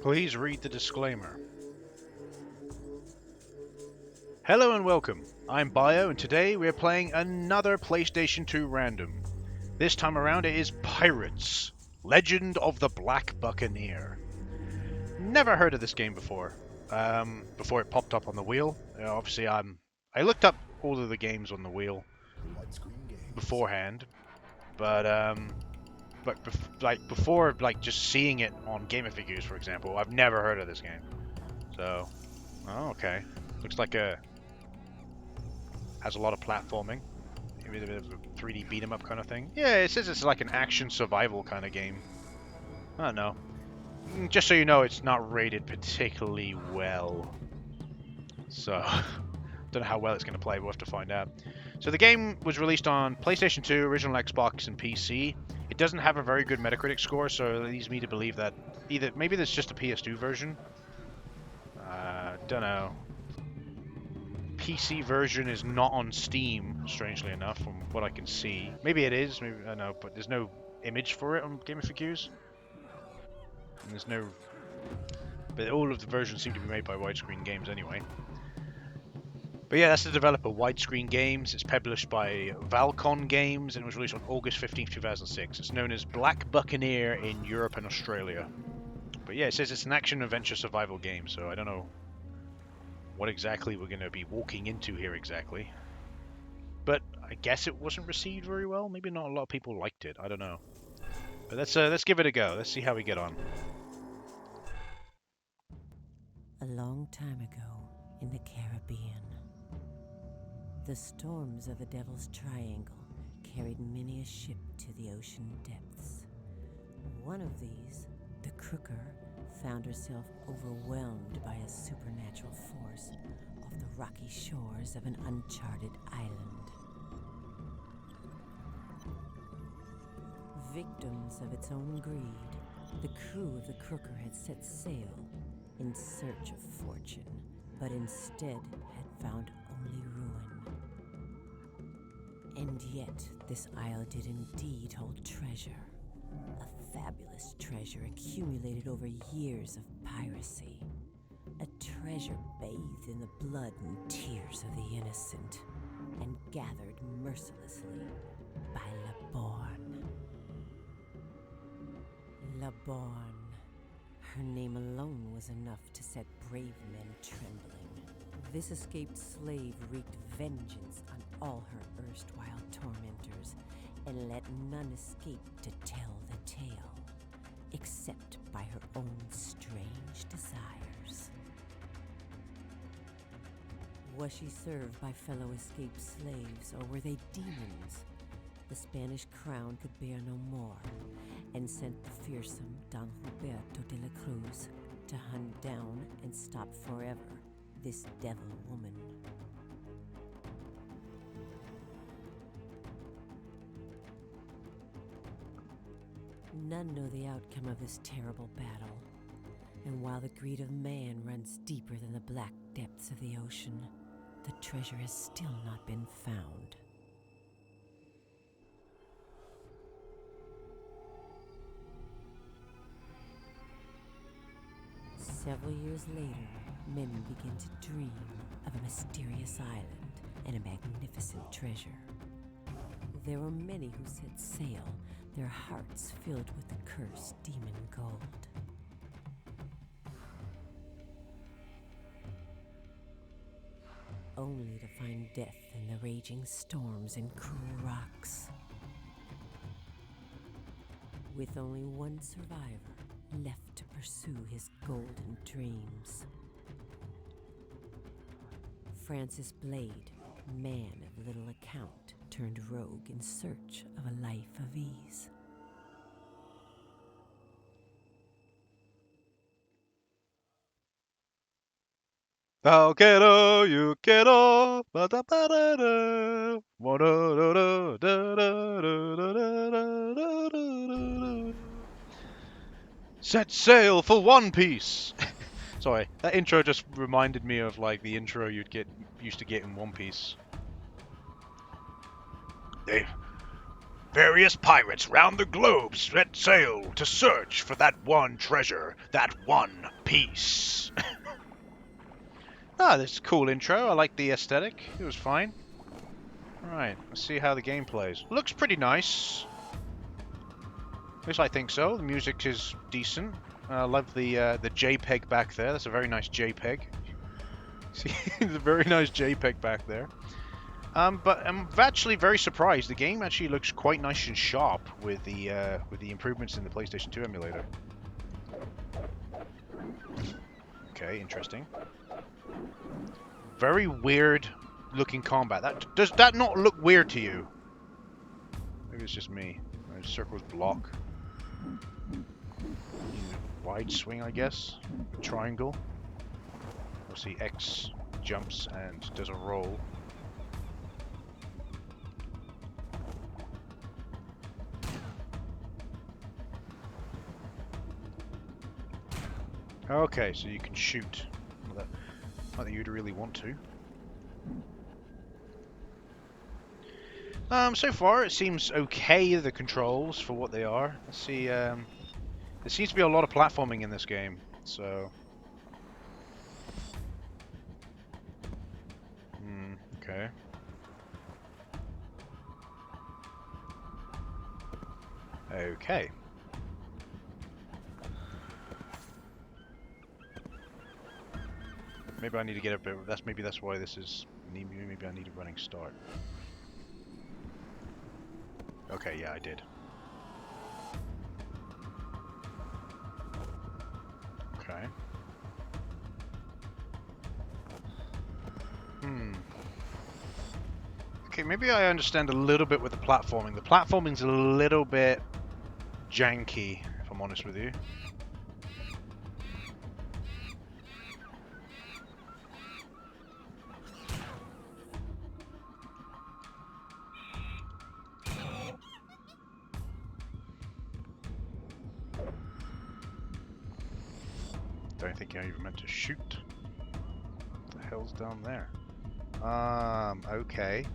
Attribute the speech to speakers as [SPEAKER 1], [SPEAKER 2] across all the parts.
[SPEAKER 1] Please read the disclaimer. Hello and welcome. I'm Bio, and today we're playing another PlayStation 2 random. This time around it is Pirates, Legend of the Black Buccaneer. Never heard of this game before. Before it popped up on the wheel. Obviously, I looked up all of the games on the wheel beforehand, but before just seeing it on Gamerfigures, for example, I've never heard of this game. So, oh, okay. Looks like has a lot of platforming. Maybe a bit of a 3D beat 'em up kind of thing. Yeah, it says it's like an action survival kind of game. I don't know. Just so you know, it's not rated particularly well. So, don't know how well it's going to play. We'll have to find out. So the game was released on PlayStation 2, original Xbox, and PC. It doesn't have a very good Metacritic score, so it leads me to believe that maybe there's just a PS2 version. Don't know. PC version is not on Steam, strangely enough, from what I can see. Maybe it is, maybe I don't know, but there's no image for it on GameFAQs. And there's no... But all of the versions seem to be made by WideScreen Games anyway. But yeah, that's the developer, WideScreen Games. It's published by Valcon Games, and it was released on August 15th, 2006. It's known as Black Buccaneer in Europe and Australia. But yeah, it says it's an action-adventure survival game, so I don't know what exactly we're going to be walking into here exactly. But I guess it wasn't received very well. Maybe not a lot of people liked it. I don't know. But let's give it a go. Let's see how we get on.
[SPEAKER 2] A long time ago in the Caribbean, the storms of the Devil's Triangle carried many a ship to the ocean depths. One of these, the Crooker, found herself overwhelmed by a supernatural force off the rocky shores of an uncharted island. Victims of its own greed, the crew of the Crooker had set sail in search of fortune, but instead had found only ruin. And yet, this isle did indeed hold treasure. A fabulous treasure accumulated over years of piracy. A treasure bathed in the blood and tears of the innocent, and gathered mercilessly by Laborn. Laborn. Her name alone was enough to set brave men trembling. This escaped slave wreaked vengeance on all her erstwhile tormentors, and let none escape to tell the tale, except by her own strange desires. Was she served by fellow escaped slaves, or were they demons? The Spanish crown could bear no more, and sent the fearsome Don Roberto de la Cruz to hunt down and stop forever this devil woman. None know the outcome of this terrible battle, and while the greed of man runs deeper than the black depths of the ocean, the treasure has still not been found. Several years later, men begin to dream of a mysterious island and a magnificent treasure. There were many who set sail, their hearts filled with the cursed demon gold. Only to find death in the raging storms and cruel rocks. With only one survivor left to pursue his golden dreams. Francis Blade, man of little account, turned rogue in search of a life of ease.
[SPEAKER 1] Thou quiero, you quiero, ba da ba da da, wa da da da da da da da da da. Set sail for One Piece. Sorry, that intro just reminded me of like the intro used to get in One Piece. Various pirates round the globe set sail to search for that one treasure, that one piece. Ah, this is a cool intro. I like the aesthetic. It was fine. Alright, let's see how the game plays. Looks pretty nice. At least I think so. The music is decent. I love the JPEG back there. That's a very nice JPEG. See, it's a very nice JPEG back there. But I'm actually very surprised. The game actually looks quite nice and sharp with the improvements in the PlayStation 2 emulator. Okay, interesting. Very weird looking combat. Does that not look weird to you? Maybe it's just me. Circles block. Wide swing, I guess. Triangle. We'll see X jumps and does a roll. Okay, so you can shoot. Not that you'd really want to. So far it seems okay, the controls, for what they are. Let's see, there seems to be a lot of platforming in this game, so... okay. Okay. Maybe I need to get a bit... Maybe that's why this is... Maybe I need a running start. Okay, yeah, I did. Okay. Okay, maybe I understand a little bit with the platforming. The platforming's a little bit janky, if I'm honest with you. Don't think I even meant to shoot. What the hell's down there? Okay.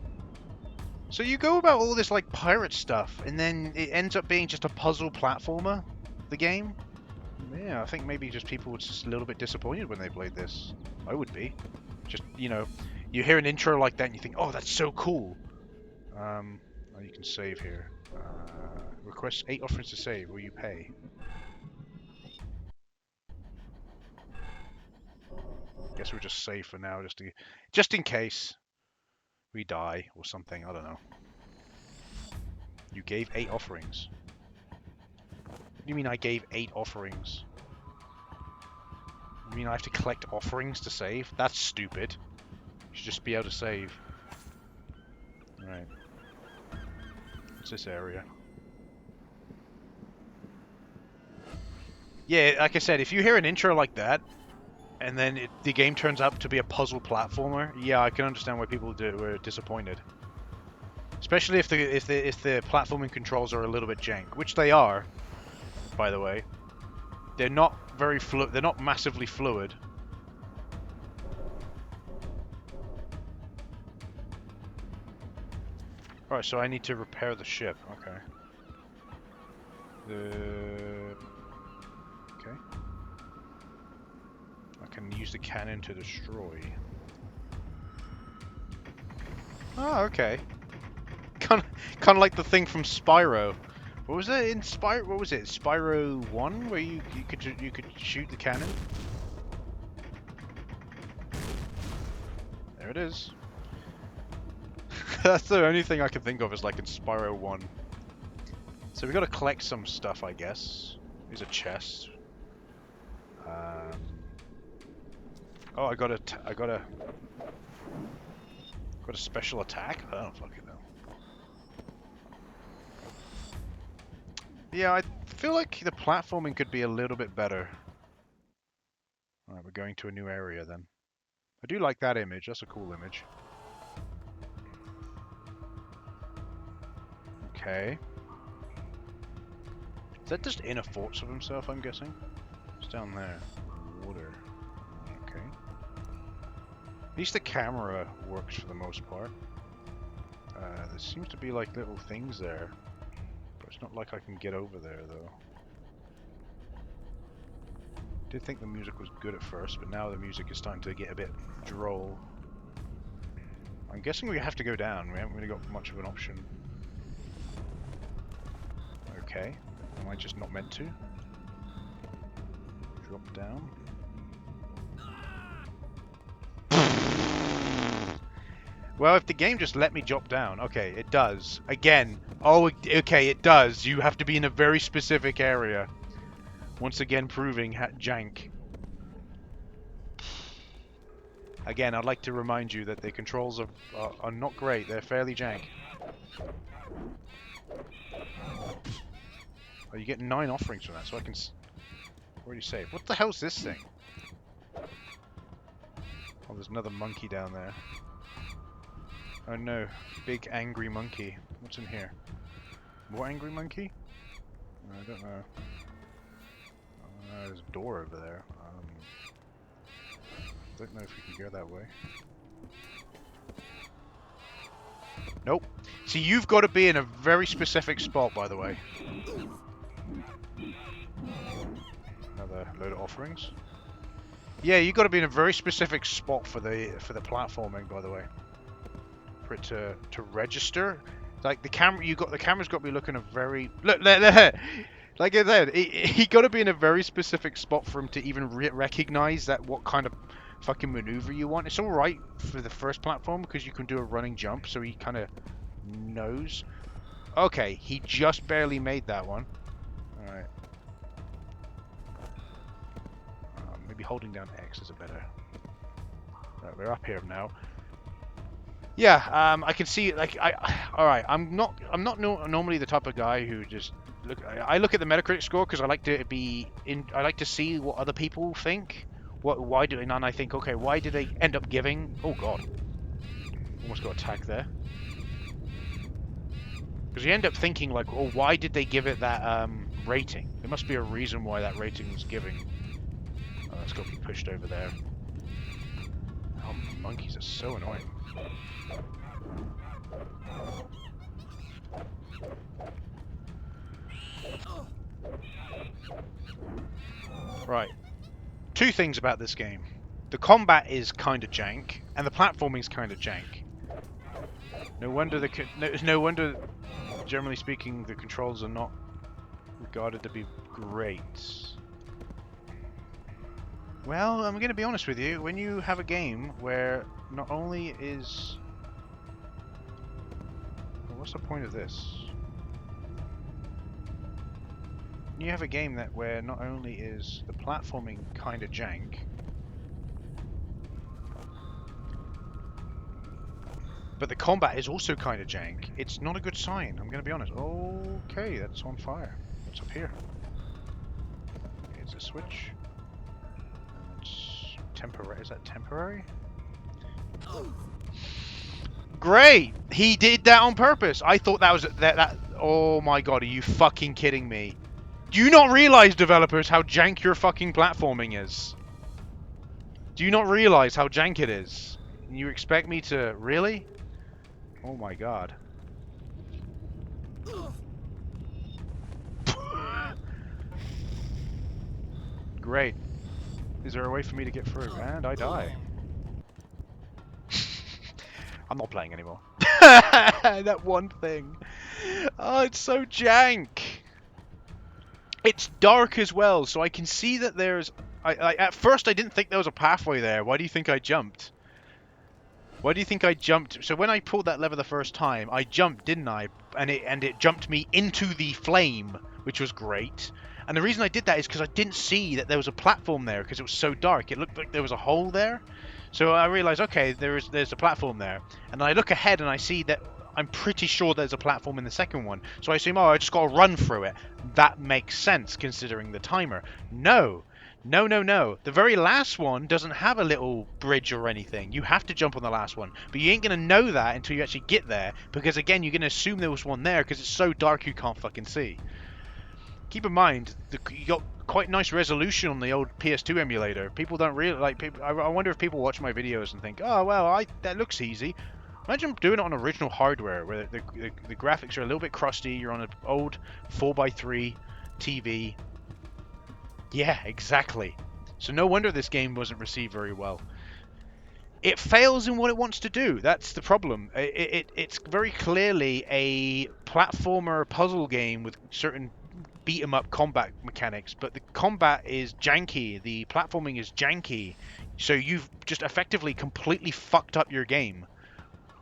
[SPEAKER 1] So you go about all this like pirate stuff, and then it ends up being just a puzzle platformer, the game? Yeah, I think maybe just people were just a little bit disappointed when they played this. I would be. Just, you know, you hear an intro like that and you think, oh, that's so cool. Oh, you can save here. Request 8 offerings to save. Will you pay? Guess we'll just save for now, just in case we die or something. I don't know. You gave 8 offerings. What do you mean I gave 8 offerings? You mean I have to collect offerings to save? That's stupid. You should just be able to save. Alright. What's this area? Yeah, like I said, if you hear an intro like that, and then the game turns out to be a puzzle platformer, yeah, I can understand why people were disappointed. Especially if the platforming controls are a little bit jank, which they are, by the way. They're not very they're not massively fluid. Alright, so I need to repair the ship. Okay. Okay. I can use the cannon to destroy. Oh, okay. Kind of like the thing from Spyro. What was it in Spyro? What was it? Spyro 1, where you could shoot the cannon. There it is. That's the only thing I can think of is like in Spyro 1. So we got to collect some stuff, I guess. Here's a chest. Oh, I got a special attack. I don't fucking know. Yeah, I feel like the platforming could be a little bit better. Alright, we're going to a new area then. I do like that image. That's a cool image. Okay. Is that just inner thoughts of himself, I'm guessing? It's down there. Water. Okay. At least the camera works for the most part. There seems to be like little things there. not like I can get over there, though. Did think the music was good at first, but now the music is starting to get a bit droll. I'm guessing we have to go down. We haven't really got much of an option. Okay. Am I just not meant to? Drop down. Well, if the game just let me drop down. Okay, it does. Again. Oh, okay, it does. You have to be in a very specific area. Once again, proving jank. Again, I'd like to remind you that the controls are not great. They're fairly jank. Oh, you get 9 offerings from that, so I can already save. What the hell's this thing? Oh, there's another monkey down there. Oh no, big angry monkey. What's in here? More angry monkey? I don't know. There's a door over there. Don't know if we can go that way. Nope. See, you've got to be in a very specific spot, by the way. Another load of offerings. Yeah, you've got to be in a very specific spot for the platforming, by the way. For it to register. Like the camera, the camera's got to be looking a very look. Like I said, he got to be in a very specific spot for him to even recognize that what kind of fucking maneuver you want. It's all right for the first platform because you can do a running jump, so he kind of knows. Okay, he just barely made that one. All right. Maybe holding down X is a better. Right, we're up here now. Yeah, I can see. Like, all right. I'm not normally the type of guy who just look. I look at the Metacritic score because I like to be in. I like to see what other people think. And I think, okay, why did they end up giving? Oh god, almost got attacked there. Because you end up thinking like, oh, why did they give it that rating? There must be a reason why that rating was giving. Oh, that's got to be pushed over there. Oh, monkeys are so annoying. Right. 2 things about this game. The combat is kind of jank, and the platforming is kind of jank. No wonder no wonder, generally speaking, the controls are not regarded to be great. Well, I'm going to be honest with you. When you have a game where not only is... Well, what's the point of this? You have a game where not only is the platforming kind of jank, but the combat is also kind of jank. It's not a good sign, I'm going to be honest. Okay, that's on fire. What's up here? Here's a switch. It's temporary. Is that temporary? Great! He did that on purpose. I thought that was that. Oh my god, are you fucking kidding me? Do you not realize, developers, how jank your fucking platforming is? Do you not realize how jank it is? You expect me to... Really? Oh my god. Great. Is there a way for me to get through? And I die. I'm not playing anymore. That one thing. Oh, it's so jank. It's dark as well, so I can see that there's... at first I didn't think there was a pathway there. Why do you think I jumped? Why do you think I jumped? So when I pulled that lever the first time, I jumped, didn't I? And it jumped me into the flame, which was great. And the reason I did that is because I didn't see that there was a platform there because it was so dark. It looked like there was a hole there. So I realized, okay, there's a platform there. And I look ahead and I see that I'm pretty sure there's a platform in the second one. So I assume, oh, I just got to run through it. That makes sense considering the timer. No. No, no, no. The very last one doesn't have a little bridge or anything. You have to jump on the last one. But you ain't going to know that until you actually get there. Because, again, you're going to assume there was one there because it's so dark you can't fucking see. Keep in mind, you got quite nice resolution on the old PS2 emulator. People don't really... I wonder if people watch my videos and think, oh, well, that looks easy. Imagine doing it on original hardware, where the graphics are a little bit crusty. You're on an old 4x3 TV. Yeah, exactly. So no wonder this game wasn't received very well. It fails in what it wants to do. That's the problem. It's very clearly a platformer puzzle game with certain beat 'em up combat mechanics, but the combat is janky, the platforming is janky, so you've just effectively completely fucked up your game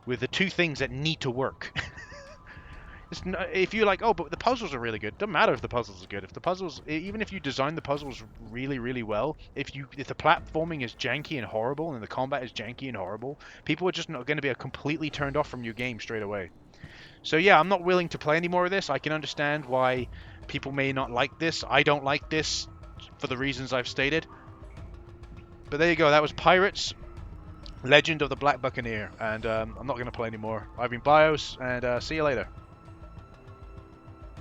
[SPEAKER 1] with the two things that need to work. If you're like, oh, but the puzzles are really good, doesn't matter if the puzzles are good. If the puzzles, even if you design the puzzles really, really well, if the platforming is janky and horrible and the combat is janky and horrible, people are just not going to be completely turned off from your game straight away. So yeah, I'm not willing to play any more of this. I can understand why people may not like this. I don't like this for the reasons I've stated. But there you go. That was Pirates, Legend of the Black Buccaneer. And I'm not going to play anymore. I've been Bios, and see you later.